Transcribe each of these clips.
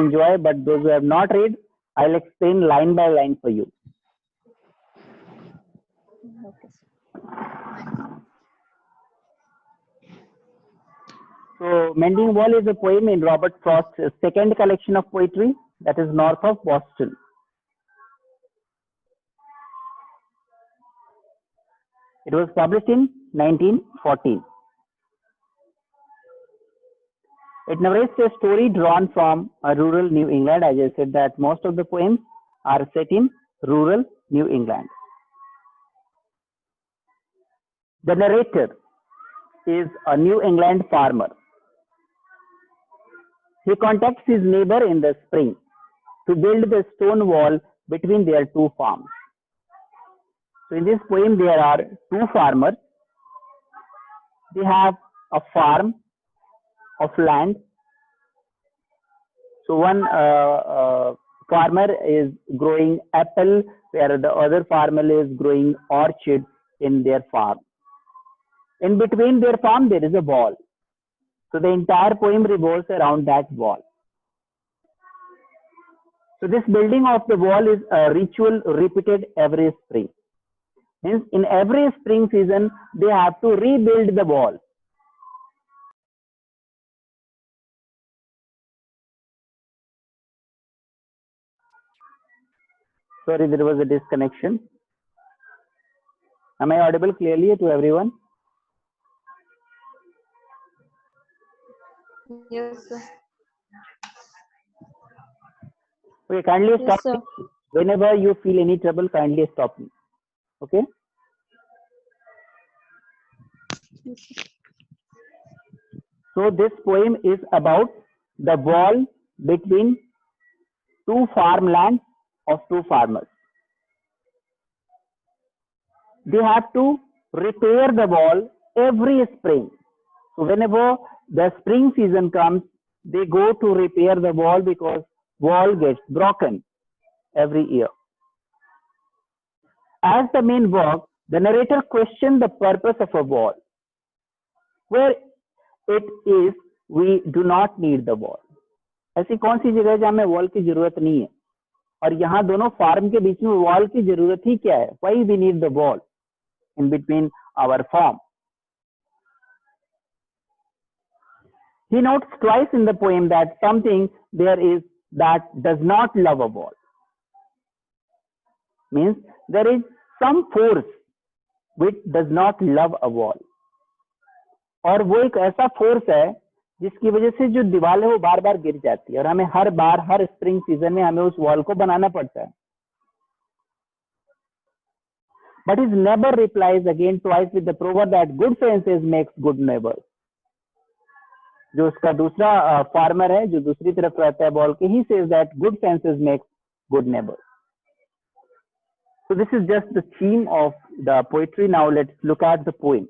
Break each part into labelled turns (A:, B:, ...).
A: enjoy, but those who have not read, I'll explain line by line for you.
B: Okay.
A: So, Mending Wall is a poem in Robert Frost's second collection of poetry, that is North of Boston. It was published in 1914. It narrates a story drawn from a rural New England. As I said that most of the poems are set in rural New England. The narrator is a New England farmer. He contacts his neighbor in the spring to build the stone wall between their two farms. So in this poem, there are two farmers. They have a farm of land. So one farmer is growing apple, where the other farmer is growing orchid in their farm. In between their farm, there is a wall. So the entire poem revolves around that wall. So this building of the wall is a ritual repeated every spring. Means in every spring season, they have to rebuild the wall. Sorry, there was a disconnection. Am I audible clearly to everyone?
B: Yes, sir.
A: Okay, kindly
B: Yes,
A: stop
B: sir.
A: me. Whenever you feel any trouble, kindly stop me. Okay?
B: Yes, sir.
A: So this poem is about the wall between two farmlands of two farmers. They have to repair the wall every spring. So whenever the spring season comes, they go to repair the wall because wall gets broken every year. As the main work, the narrator questions the purpose of a wall. Where it is, we do not need the wall. ऐसी कौन सी जगह है जहां हमें wall की जरूरत नहीं है, और यहाँ दोनों फार्म के बीच में वॉल की जरूरत ही क्या है? Why we need the wall in between our farm? He notes twice in the poem that something there is that does not love a wall. Means there is some force which does not love a wall. और वो एक ऐसा force है जिसकी वजह से जो दीवार है वो बार बार गिर जाती है, और हमें हर बार हर स्प्रिंग सीजन में हमें उस वॉल को बनाना पड़ता है. But his neighbor replies again twice with the proverb that good fences makes good neighbors. जो उसका दूसरा फार्मर है जो दूसरी तरफ रहता है बॉल के, he says that good fences makes good neighbors. So this is just the theme of the poetry. Now let's look at the poem.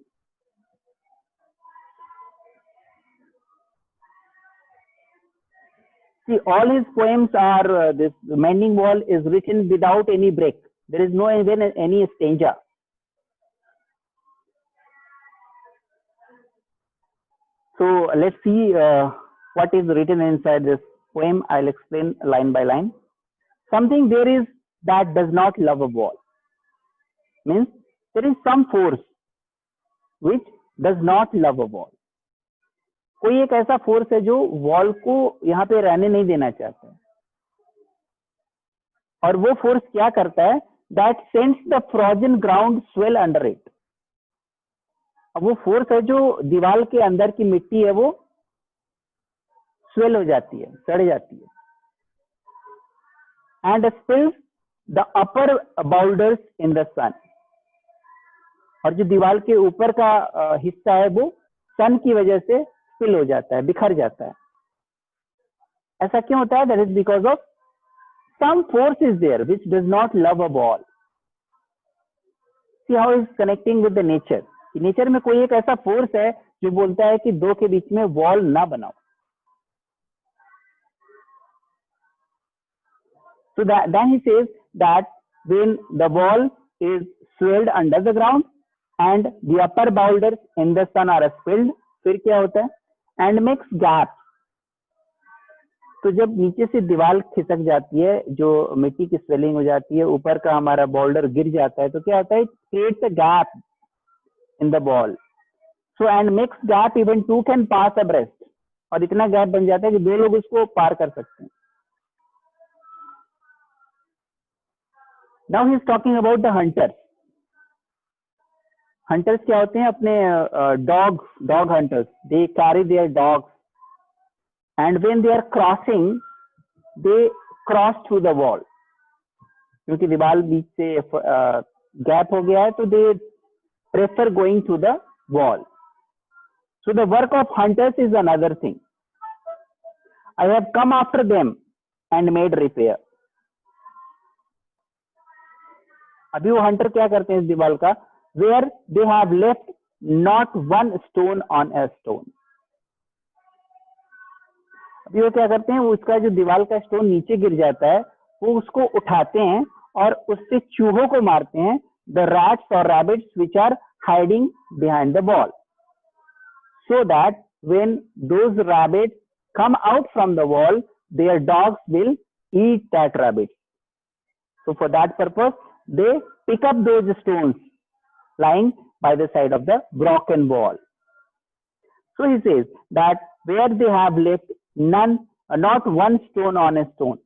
A: See, all his poems are, this Mending Wall is written without any break. There is no even any stanza. So let's see what is written inside this poem. I'll explain line by line. Something there is that does not love a wall. Means there is some force which does not love a wall. कोई एक ऐसा force है जो wall को यहाँ पे रहने नहीं देना चाहता है, और वो फोर्स क्या करता है? That sends the frozen ground swell under it. अब वो फोर्स है जो दीवार के अंदर की मिट्टी है वो स्वेल हो जाती है, सड़ जाती है. And spills the upper boulders in the sun. और जो दीवार के ऊपर का हिस्सा है वो सन की वजह से स्पिल हो जाता है, बिखर जाता है. ऐसा क्यों होता है? That is because of some force is there which does not love a ball. See how is connecting with the nature. Nature में कोई एक ऐसा फोर्स है जो बोलता है कि दो के बीच में वॉल ना बनाओ. So then he says that when the wall is swelled under the ground and the upper boulders in the sun are spilled, फिर क्या होता है? And makes gaps. तो जब नीचे से दीवार खिसक जाती है, जो मिट्टी की स्वेलिंग हो जाती है, ऊपर का हमारा बॉर्डर गिर जाता है, तो क्या होता है, creates a gap in the ball. So and makes gap even to can pass abreast. और इतना गैप बन जाता है कि दो लोग उसको पार कर सकते हैं. Now he is talking about the hunters. Hunters क्या होते हैं, अपने dog hunters. They carry their dogs and when they are crossing they cross through the wall. क्योंकि दीवार बीच से गैप हो गया है, तो they prefer going through the wall. So the work of hunters is another thing. I have come after them and made repair. अभी वो हंटर क्या करते हैं इस दीवार का, where they have left not one stone on a stone. अभी वो क्या करते हैं, वो उसका जो दीवार का स्टोन नीचे गिर जाता है, वो उसको उठाते हैं और उससे चूहों को मारते हैं, the rats or rabbits which are hiding behind the wall. So that when those rabbits come out from the wall, their dogs will eat that rabbit. So for that purpose, they pick up those stones lying by the side of the broken wall. So he says that where they have left not one stone on a stone,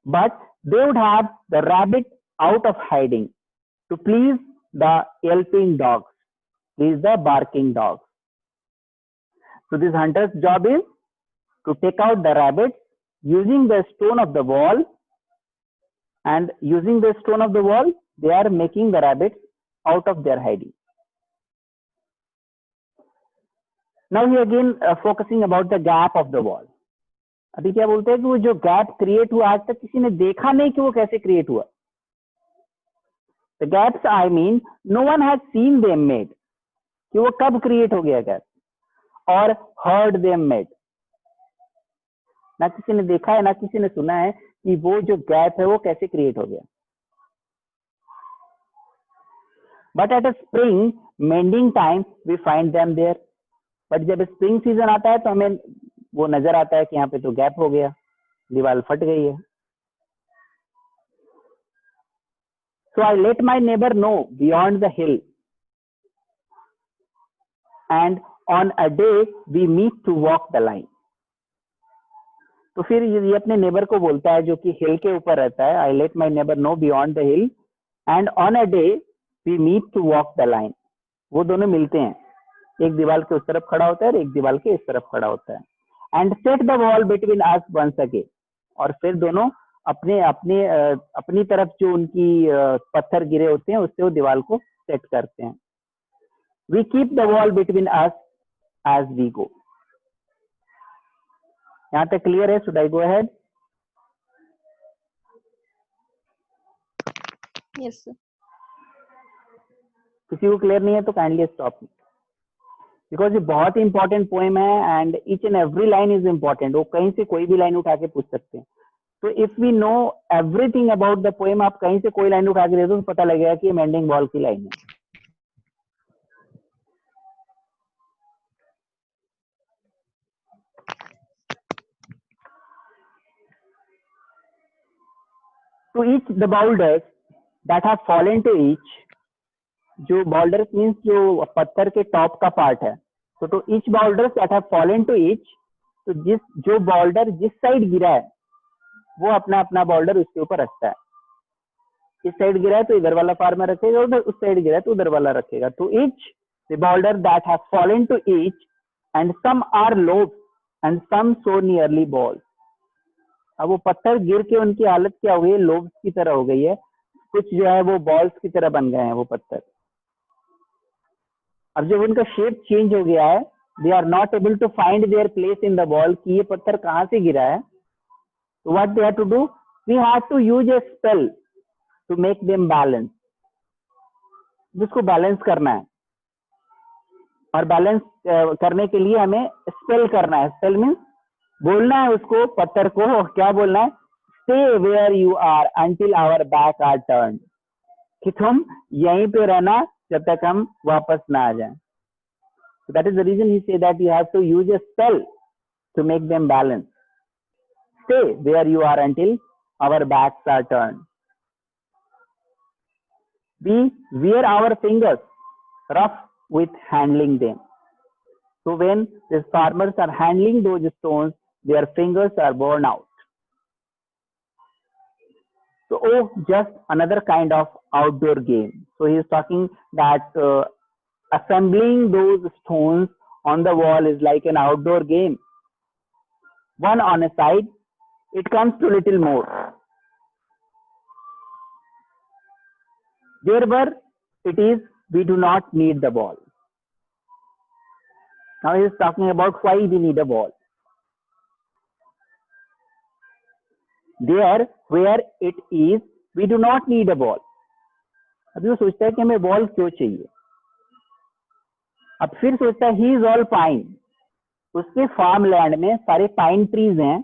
A: but they would have the rabbit out of hiding to please the yelping dogs, please the barking dogs. So this hunter's job is to take out the rabbits using the stone of the wall, and using the stone of the wall, they are making the rabbits out of their hiding. Now he again focusing about the gap of the wall. अभी क्या बोलते हैं कि वो जो gap create हुआ, आज तक किसी ने देखा नहीं कि वो कैसे क्रिएट हुआ. The gaps, I mean, no one has seen them made. कि वो कब क्रिएट हो गया गैप, और heard them made. ना किसी ने देखा है, ना किसी ने सुना है कि वो जो गैप है वो कैसे क्रिएट हो गया. But at a spring mending time we find them there. But जब स्प्रिंग सीजन आता है तो हमें वो नजर आता है कि यहाँ पे तो गैप हो गया, दीवार फट गई है. So I let my neighbor know beyond the hill, and on a day we meet to walk the line. तो फिर ये अपने नेबर को बोलता है जो कि हिल के ऊपर रहता है. I let my neighbor know beyond the hill, and on a day we meet to walk the line. वो दोनों मिलते हैं, एक दीवार के उस तरफ खड़ा होता है और एक दीवार के इस तरफ खड़ा होता है. And set the wall between us once again. और फिर दोनों अपनी तरफ जो उनकी पत्थर गिरे होते हैं उससे वो दीवार को सेट करते हैं. We keep the wall between us as we go. यहाँ तक क्लियर है? Should I go ahead?
B: Yes, sir.
A: किसी को क्लियर नहीं है तो काइंडली स्टॉप, बिकॉज ये बहुत ही इंपॉर्टेंट पोएम है and each and every line is important. वो कहीं से कोई भी लाइन उठा के पूछ सकते हैं. तो if we know everything about the poem, आप कहीं से कोई लाइन उठा के दे दो तो पता लगेगा कि ये मेंडिंग वॉल की लाइन है. To each the boulders that have fallen to each, जो boulders means जो पत्थर के टॉप का पार्ट है. तो to each boulders that have fallen to each, तो जो boulder जिस साइड गिरा है वो अपना अपना boulder उसके ऊपर रखता है. इस साइड गिरा है तो इधर वाला फार्मर रखेगा, उधर उस साइड गिरा है तो उधर वाला रखेगा. To each the boulder that have fallen to each, and some are lobes and some so nearly balls. अब वो पत्थर गिर के उनकी हालत क्या हो गई है, लोब्स की तरह हो गई है. कुछ जो है वो बॉल्स की तरह बन गए हैं वो पत्थर. अब जब उनका शेप चेंज हो गया है, they are not able to find their place in the ball, कि ये पत्थर कहाँ से गिरा है. तो what they have to do, we have to use a spell to make them balance. जिसको बैलेंस करना है, और बैलेंस करने के लिए हमें स्पेल करना है. स्पेल मीन्स बोलना है उसको, पत्थर को क्या बोलना है, stay where you are until our back or turn, कि तुम यहीं पे रहना जब तक हम वापस ना आ जाएं. So that is the reason he say that you have to use a spell to make them balance. stay where you are until our backs are turned. We wear our fingers rough with handling them. So when these farmers are handling those stones, their fingers are worn out. So, oh, just another kind of outdoor game. So he is talking that assembling those stones on the wall is like an outdoor game. One on a side, it comes to little more. Wherever it is, we do not need the ball. Now he is talking about why we need a ball. There, where it is, we do not need a ball. अभी वो सोचता है कि हमें ball क्यों चाहिए. अब फिर सोचता है ही इज ऑल पाइन. उसके फार्म लैंड में सारे पाइन ट्रीज हैं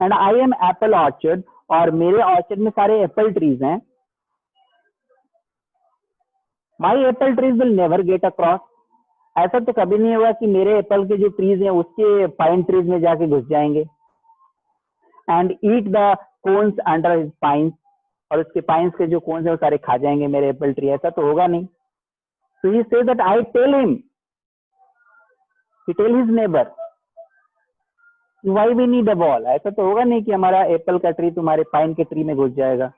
A: and I am Apple orchard और मेरे ऑर्चर्ड में सारे एप्पल ट्रीज हैं. माई Apple trees will never get across. ऐसा तो कभी नहीं होगा कि मेरे एप्पल के जो ट्रीज हैं उसके पाइन ट्रीज में जाके घुस जाएंगे and eat the cons under his pines. और उसके पाइन्स के जो कोन्स हैं वो सारे खा जाएंगे मेरे एप्पल ट्री. ऐसा तो होगा नहीं. So he says that I tell him, he tell his neighbor why we need a ball. ऐसा तो होगा नहीं कि हमारा एप्पल का ट्री तुम्हारे पाइन के ट्री में घुस जाएगा.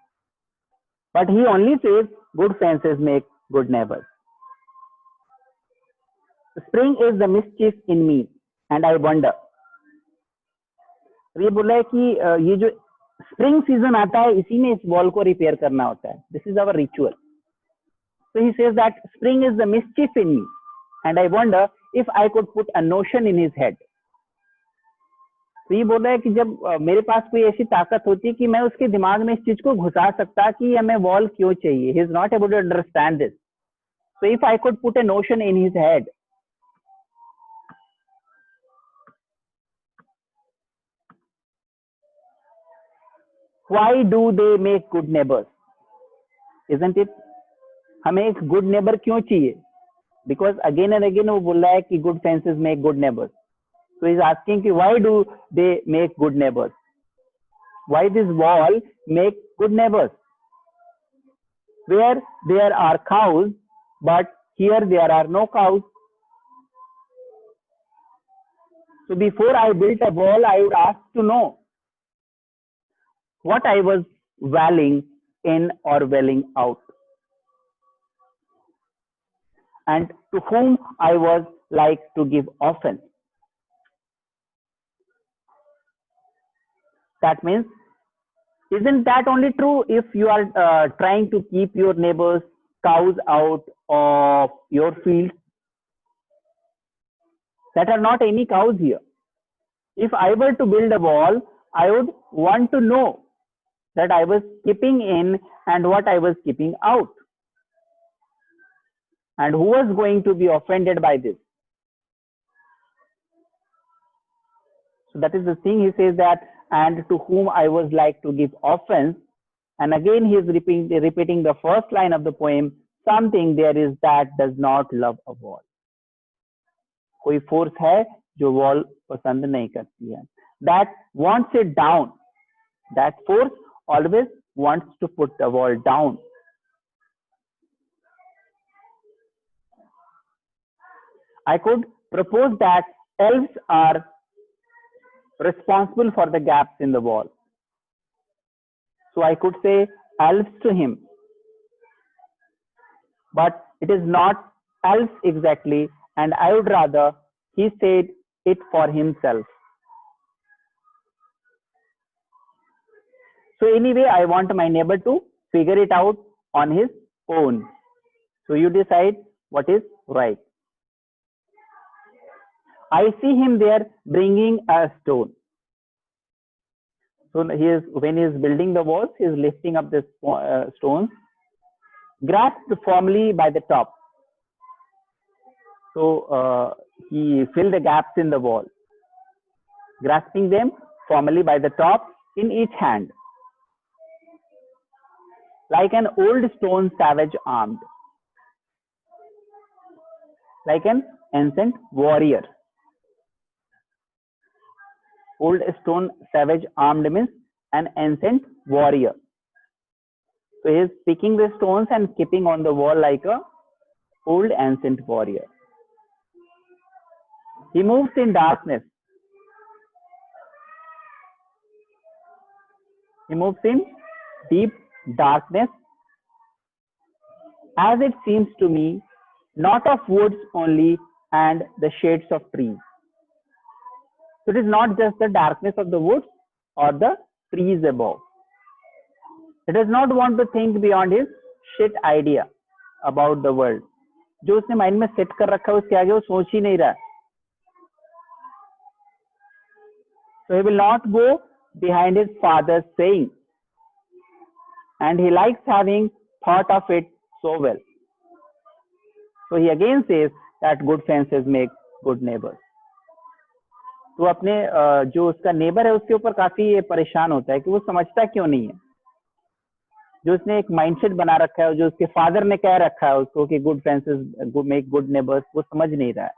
A: But he only says good fences make good neighbours. Spring is the mischief in me and I wonder. ये बोला है कि ये जो स्प्रिंग सीजन आता है इसी में इस बॉल को रिपेयर करना होता है. This is our ritual. So he says that spring is the mischief in me and I wonder if I could put a notion in his head. तो ये बोल रहा है कि जब मेरे पास कोई ऐसी ताकत होती है कि मैं उसके दिमाग में इस चीज को घुसा सकता कि हमें बॉल क्यों चाहिए. He is not able to understand this. So if I could put a notion in his head. Why do they make good neighbors? Isn't it? हमें एक गुड नेबर क्यों चाहिए? Because again and again वो बोल रहा है कि good fences make good neighbors. So he's asking कि why do they make good neighbors? Why this wall make good neighbors? Where there are cows, but here there are no cows. So before I built a wall, I would ask to know what I was welling in or welling out, and to whom I was like to give offense. That means, isn't that only true if you are trying to keep your neighbors' cows out of your field? That are not any cows here. If I were to build a wall, I would want to know that I was keeping in and what I was keeping out. And who was going to be offended by this? So that is the thing. He says that, and to whom I was like to give offense. And again, he is repeating the first line of the poem. Something there is that does not love a wall. कोई force है जो wall पसंद नहीं करती है. That wants it down. That force always wants to put the wall down. I could propose that elves are responsible for the gaps in the wall. So I could say elves to him. But it is not elves exactly, and I would rather he said it for himself. So anyway, I want my neighbor to figure it out on his own. So you decide what is right. I see him there bringing a stone. So when he is building the walls, he is lifting up this stones, grasped firmly by the top. So he filled the gaps in the wall, grasping them firmly by the top in each hand, like an old stone savage armed, like an ancient warrior. old stone savage armed means an ancient warrior. So he is picking the stones and keeping on the wall like a old ancient warrior. He moves in darkness. He moves in deep darkness, as it seems to me, not of woods only and the shades of trees. So it is not just the darkness of the woods or the trees above. He does not want to think beyond his shit idea about the world. जो उसने mind में set कर रखा है उसके आगे वो सोच ही नहीं रहा. So he will not go behind his father's saying, and he likes having thought of it so well. So he again says that good fences make good neighbors. तो अपने जो उसका नेबर है उसके ऊपर काफी परेशान होता है कि वो समझता क्यों नहीं है. जो उसने एक माइंडसेट बना रखा है, जो उसके फादर ने कह रखा है उसको कि good fences make good neighbours, वो समझ नहीं रहा है.